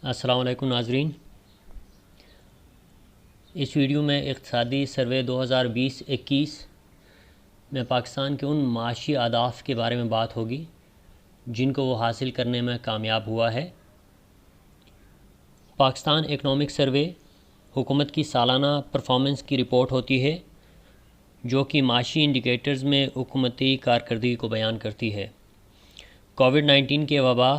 السلام علیکم ناظرین، اس ویڈیو میں اقتصادی سروے 2020-21 میں پاکستان کے ان معاشی اہداف کے بارے میں بات ہوگی جن کو وہ حاصل کرنے میں کامیاب ہوا ہے۔ پاکستان اکنامک سروے حکومت کی سالانہ پرفارمنس کی رپورٹ ہوتی ہے جو کہ معاشی انڈیکیٹرز میں حکومتی کارکردگی کو بیان کرتی ہے۔ کووڈ-19 کے وبا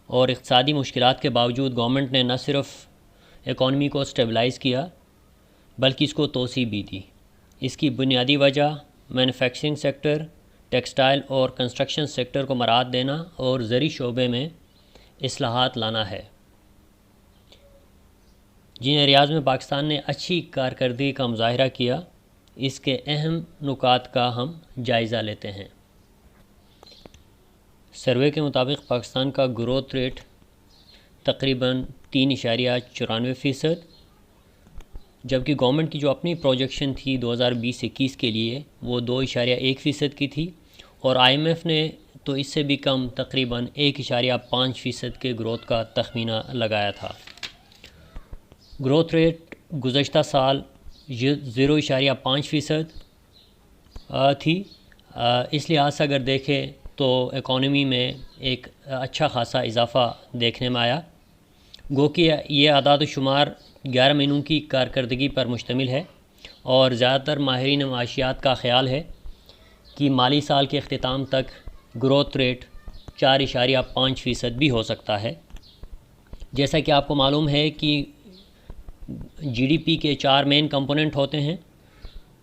اور اقتصادی مشکلات کے باوجود گورنمنٹ نے نہ صرف اکانومی کو سٹیبلائز کیا بلکہ اس کو توسیع بھی دی۔ اس کی بنیادی وجہ مینوفیکچرنگ سیکٹر، ٹیکسٹائل اور کنسٹرکشن سیکٹر کو مراعات دینا اور زرعی شعبے میں اصلاحات لانا ہے۔ جن ایریاز میں پاکستان نے اچھی کارکردگی کا مظاہرہ کیا، اس کے اہم نکات کا ہم جائزہ لیتے ہیں۔ سروے کے مطابق پاکستان کا گروتھ ریٹ تقریباً 3.94%، جبکہ گورنمنٹ کی جو اپنی پروجیکشن تھی 2020-21 کے لیے وہ 2.1% کی تھی، اور آئی ایم ایف نے تو اس سے بھی کم تقریباً 1.5% کے گروتھ کا تخمینہ لگایا تھا۔ گروتھ ریٹ گزشتہ سال 0.5% تھی۔ اس لحاظ سے اگر دیکھیں تو اکانومی میں ایک اچھا خاصا اضافہ دیکھنے میں آیا، گو کہ یہ اعداد و شمار 11 مہینوں کی کارکردگی پر مشتمل ہے، اور زیادہ تر ماہرین معاشیات کا خیال ہے کہ مالی سال کے اختتام تک گروتھ ریٹ 4.5% بھی ہو سکتا ہے۔ جیسا کہ آپ کو معلوم ہے کہ جی ڈی پی کے 4 مین کمپوننٹ ہوتے ہیں،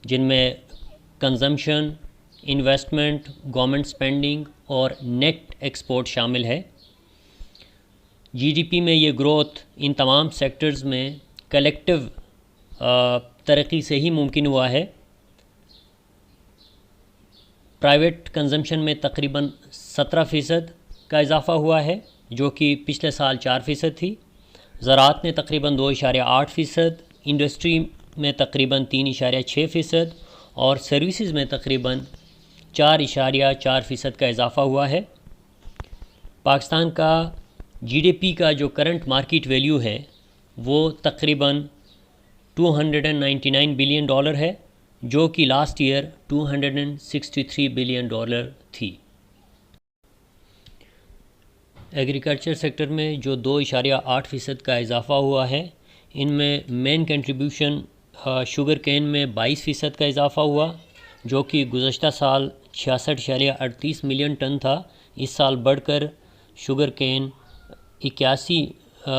جن میں کنزمپشن، انویسٹمنٹ، گورنمنٹ سپینڈنگ اور نیٹ ایکسپورٹ شامل ہے۔ جی ڈی پی میں یہ گروتھ ان تمام سیکٹرز میں کلیکٹیو ترقی سے ہی ممکن ہوا ہے۔ پرائیویٹ کنزمپشن میں تقریباً 17% کا اضافہ ہوا ہے، جو کہ پچھلے سال 4% تھی۔ زراعت نے تقریباً 2.8%، انڈسٹری میں تقریباً 3.6% اور سروسز میں تقریباً 4.4% کا اضافہ ہوا ہے۔ پاکستان کا جی ڈی پی کا جو کرنٹ مارکیٹ ویلیو ہے وہ تقریباً $299 بلین ہے، جو کہ لاسٹ ایئر $263 بلین تھی۔ ایگریکلچر سیکٹر میں جو 2.8% کا اضافہ ہوا ہے، ان میں مین کنٹریبیوشن شوگر کین میں 22% کا اضافہ ہوا، جو کہ گزشتہ سال 66.38 ملین ٹن تھا۔ اس سال بڑھ کر شوگر کین 81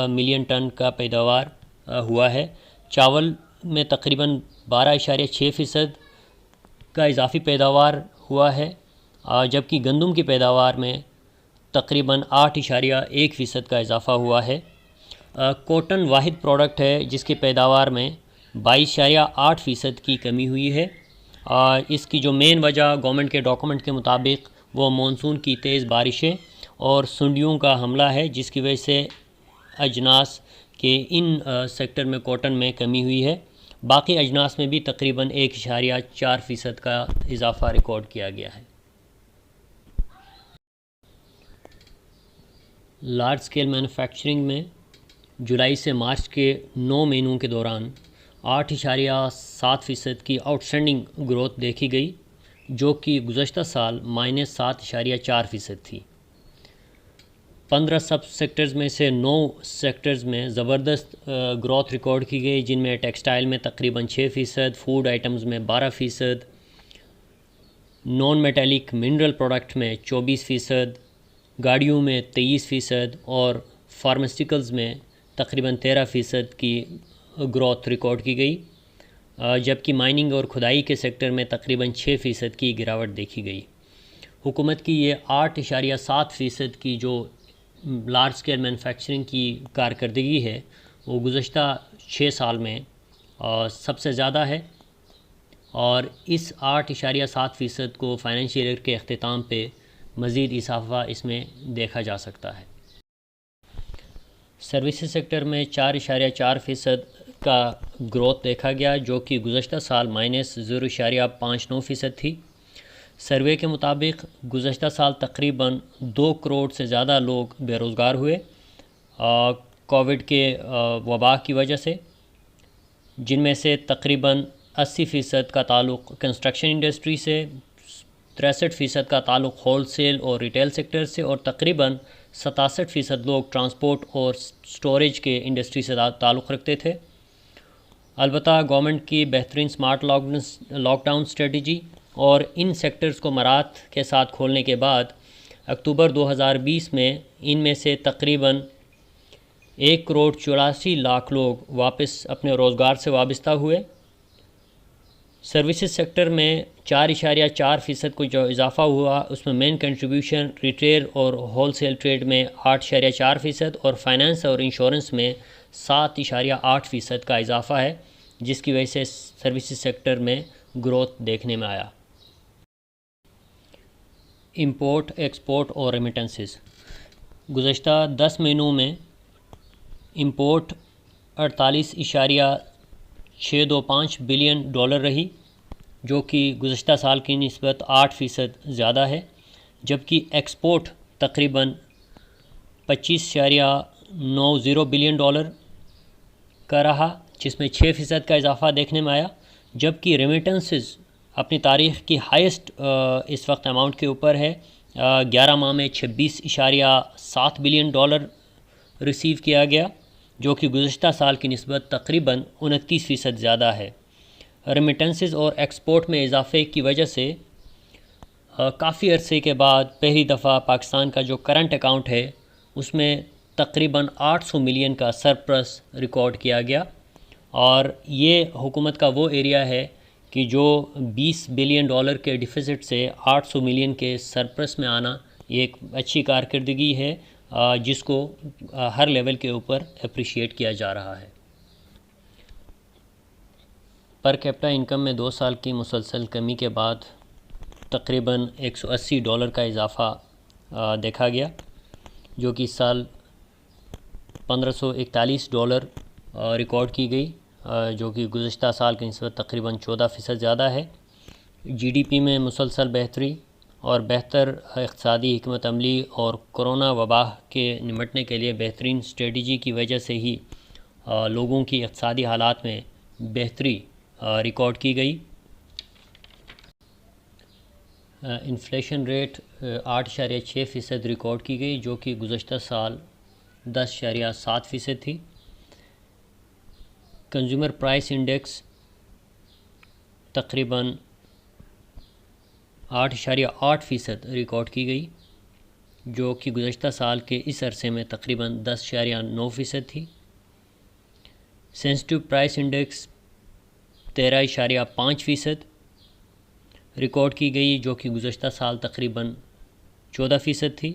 ملین ٹن کا پیداوار ہوا ہے۔ چاول میں تقریباً 12.6% کا اضافی پیداوار ہوا ہے، جبکہ گندم کی پیداوار میں تقریباً 8.1% کا اضافہ ہوا ہے۔ کوٹن واحد پروڈکٹ ہے جس کی پیداوار میں 22.8% کی کمی ہوئی ہے۔ اس کی جو مین وجہ گورنمنٹ کے ڈاکومنٹ کے مطابق وہ مونسون کی تیز بارشیں اور سنڈیوں کا حملہ ہے، جس کی وجہ سے اجناس کے ان سیکٹر میں کوٹن میں کمی ہوئی ہے۔ باقی اجناس میں بھی تقریباً 1.4% کا اضافہ ریکارڈ کیا گیا ہے۔ لارج سکیل مینوفیکچرنگ میں جولائی سے مارچ کے 9 مہینوں کے دوران 8.7% کی آؤٹ اسٹینڈنگ گروتھ دیکھی گئی، جو کہ گزشتہ سال -7.4% تھی۔ 15 سب سیکٹرز میں سے 9 سیکٹرز میں زبردست گروتھ ریکارڈ کی گئی، جن میں ٹیکسٹائل میں تقریباً 6%، فوڈ آئٹمز میں 12%، نان میٹیلک منرل پروڈکٹ میں 24%، گاڑیوں میں 23% اور فارماسٹیکلز میں تقریباً 13% کی گروتھ ریکارڈ کی گئی، جبکہ مائننگ اور کھدائی کے سیکٹر میں تقریباً 6% کی گراوٹ دیکھی گئی۔ حکومت کی یہ 8.7% کی جو لارج اسکیل مینوفیکچرنگ کی کارکردگی ہے وہ گزشتہ 6 سال میں سب سے زیادہ ہے، اور اس 8.7% کو فائنینشیل ایئر کے اختتام پہ مزید اضافہ اس میں دیکھا جا سکتا ہے۔ سروسز سیکٹر میں 4.4% کا گروتھ دیکھا گیا، جو کہ گزشتہ سال -0.59% تھی۔ سروے کے مطابق گزشتہ سال تقریباً 2 کروڑ سے زیادہ لوگ بے روزگار ہوئے، کووڈ کے وبا کی وجہ سے، جن میں سے تقریباً 80% کا تعلق کنسٹرکشن انڈسٹری سے، 63% کا تعلق ہول سیل اور ریٹیل سیکٹر سے، اور تقریباً 67% لوگ ٹرانسپورٹ اور سٹوریج کے انڈسٹری سے تعلق رکھتے تھے۔ البتہ گورنمنٹ کی بہترین سمارٹ لاک ڈاؤن اسٹریٹجی اور ان سیکٹرز کو مراعات کے ساتھ کھولنے کے بعد اکتوبر 2020 میں ان میں سے تقریباً 1,84,00,000 لوگ واپس اپنے روزگار سے وابستہ ہوئے۔ سروسز سیکٹر میں 4.4% کو جو اضافہ ہوا، اس میں مین کنٹریبیوشن ریٹیل اور ہول سیل ٹریڈ میں 8.4% اور فائنانس اور انشورنس میں 7.8% کا اضافہ ہے، جس کی وجہ سے سروسز سیکٹر میں گروتھ دیکھنے میں آیا۔ امپورٹ، ایکسپورٹ اور ریمیٹنسز۔ گزشتہ 10 مہینوں میں امپورٹ 48.625 بلین ڈالر رہی، جو کہ گزشتہ سال کی نسبت 8% زیادہ ہے، جبکہ ایکسپورٹ تقریباً 25.90 بلین ڈالر کا رہا، جس میں 6% کا اضافہ دیکھنے میں آیا، جبکہ ریمیٹنسز اپنی تاریخ کی ہائیسٹ اس وقت اماؤنٹ کے اوپر ہے۔ 11 ماہ میں 26.7 بلین ڈالر ریسیو کیا گیا، جو کہ گزشتہ سال کی نسبت تقریباً 29% زیادہ ہے۔ ریمیٹنسز اور ایکسپورٹ میں اضافے کی وجہ سے کافی عرصے کے بعد پہلی دفعہ پاکستان کا جو کرنٹ اکاؤنٹ ہے اس میں تقریباً 800 ملین کا سرپلس ریکارڈ کیا گیا، اور یہ حکومت کا وہ ایریا ہے کہ جو 20 بلین ڈالر کے ڈیفیسٹ سے 800 ملین کے سرپلس میں آنا، یہ ایک اچھی کارکردگی ہے جس کو ہر لیول کے اوپر اپریشیٹ کیا جا رہا ہے۔ پر کیپٹا انکم میں 2 سال کی مسلسل کمی کے بعد تقریباً $180 کا اضافہ دیکھا گیا، جو کہ اس سال $1541 ریکارڈ کی گئی، جو کہ گزشتہ سال کی نسبت تقریباً 14% زیادہ ہے۔ جی ڈی پی میں مسلسل بہتری اور بہتر اقتصادی حکمت عملی اور کرونا وبا کے نمٹنے کے لیے بہترین اسٹریٹجی کی وجہ سے ہی لوگوں کی اقتصادی حالات میں بہتری ریکارڈ کی گئی۔ انفلیشن ریٹ 8.6% ریکارڈ کی گئی، جو کہ گزشتہ سال 10.7% تھی۔ کنزیومر پرائس انڈیکس تقریباً 8.8% ریکارڈ کی گئی، جو کہ گزشتہ سال کے اس عرصے میں تقریباً 10.9% تھی۔ سینسٹیو پرائس انڈیکس 13.5% ریکارڈ کی گئی، جو کہ گزشتہ سال تقریباً 14% تھی۔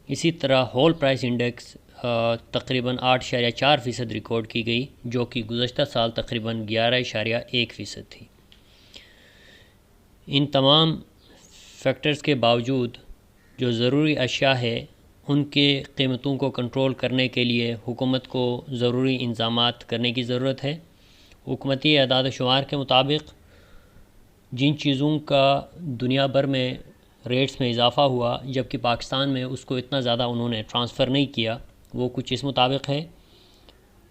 اسی طرح ہول پرائس انڈیکس تقریباً 8.4% ریکارڈ کی گئی، جو کہ گزشتہ سال تقریباً 11.1% تھی۔ ان تمام فیکٹرز کے باوجود جو ضروری اشیاء ہے ان کے قیمتوں کو کنٹرول کرنے کے لیے حکومت کو ضروری انتظامات کرنے کی ضرورت ہے۔ حکومتی اعداد و شمار کے مطابق جن چیزوں کا دنیا بھر میں ریٹس میں اضافہ ہوا، جبکہ پاکستان میں اس کو اتنا زیادہ انہوں نے ٹرانسفر نہیں کیا، وہ کچھ اس مطابق ہے۔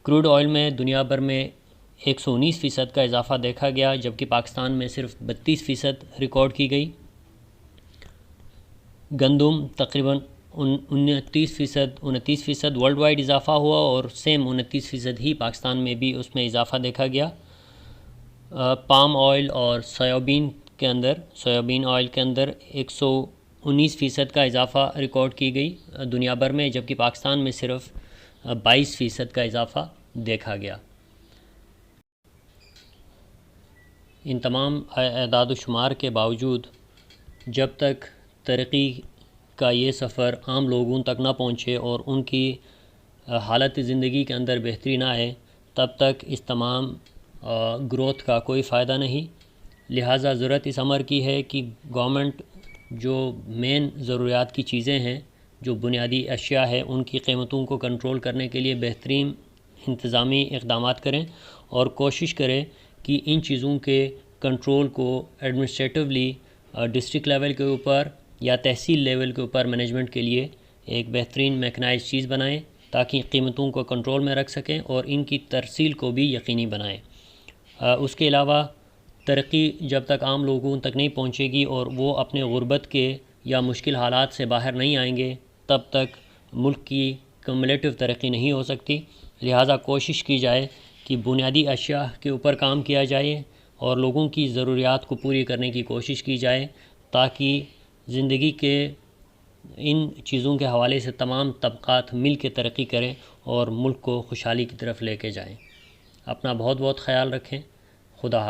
کروڈ آئل میں دنیا بھر میں 119% کا اضافہ دیکھا گیا، جبکہ پاکستان میں صرف 32% ریکارڈ کی گئی۔ گندم تقریباً 29% ورلڈ وائڈ اضافہ ہوا، اور سیم 29% ہی پاکستان میں بھی اس میں اضافہ دیکھا گیا۔ پام آئل اور سویابین آئل کے اندر 119% کا اضافہ ریکارڈ کی گئی دنیا بھر میں، جبکہ پاکستان میں صرف 22% کا اضافہ دیکھا گیا۔ ان تمام اعداد و شمار کے باوجود جب تک ترقی کا یہ سفر عام لوگوں تک نہ پہنچے اور ان کی حالت زندگی کے اندر بہتری نہ آئے، تب تک اس تمام گروتھ کا کوئی فائدہ نہیں۔ لہٰذا ضرورت اس امر کی ہے کہ گورنمنٹ جو مین ضروریات کی چیزیں ہیں، جو بنیادی اشیاء ہے، ان کی قیمتوں کو کنٹرول کرنے کے لیے بہترین انتظامی اقدامات کریں، اور کوشش کریں کہ ان چیزوں کے کنٹرول کو ایڈمنسٹریٹولی ڈسٹرکٹ لیول کے اوپر یا تحصیل لیول کے اوپر مینجمنٹ کے لیے ایک بہترین میکنائز چیز بنائیں، تاکہ قیمتوں کو کنٹرول میں رکھ سکیں اور ان کی ترسیل کو بھی یقینی بنائیں۔ اس کے علاوہ ترقی جب تک عام لوگوں تک نہیں پہنچے گی اور وہ اپنے غربت کے یا مشکل حالات سے باہر نہیں آئیں گے، تب تک ملک کی کمیولیٹو ترقی نہیں ہو سکتی۔ لہٰذا کوشش کی جائے کہ بنیادی اشیاء کے اوپر کام کیا جائے اور لوگوں کی ضروریات کو پوری کرنے کی کوشش کی جائے، تاکہ زندگی کے ان چیزوں کے حوالے سے تمام طبقات مل کے ترقی کریں اور ملک کو خوشحالی کی طرف لے کے جائیں۔ اپنا بہت بہت خیال رکھیں۔ خدا حافظ۔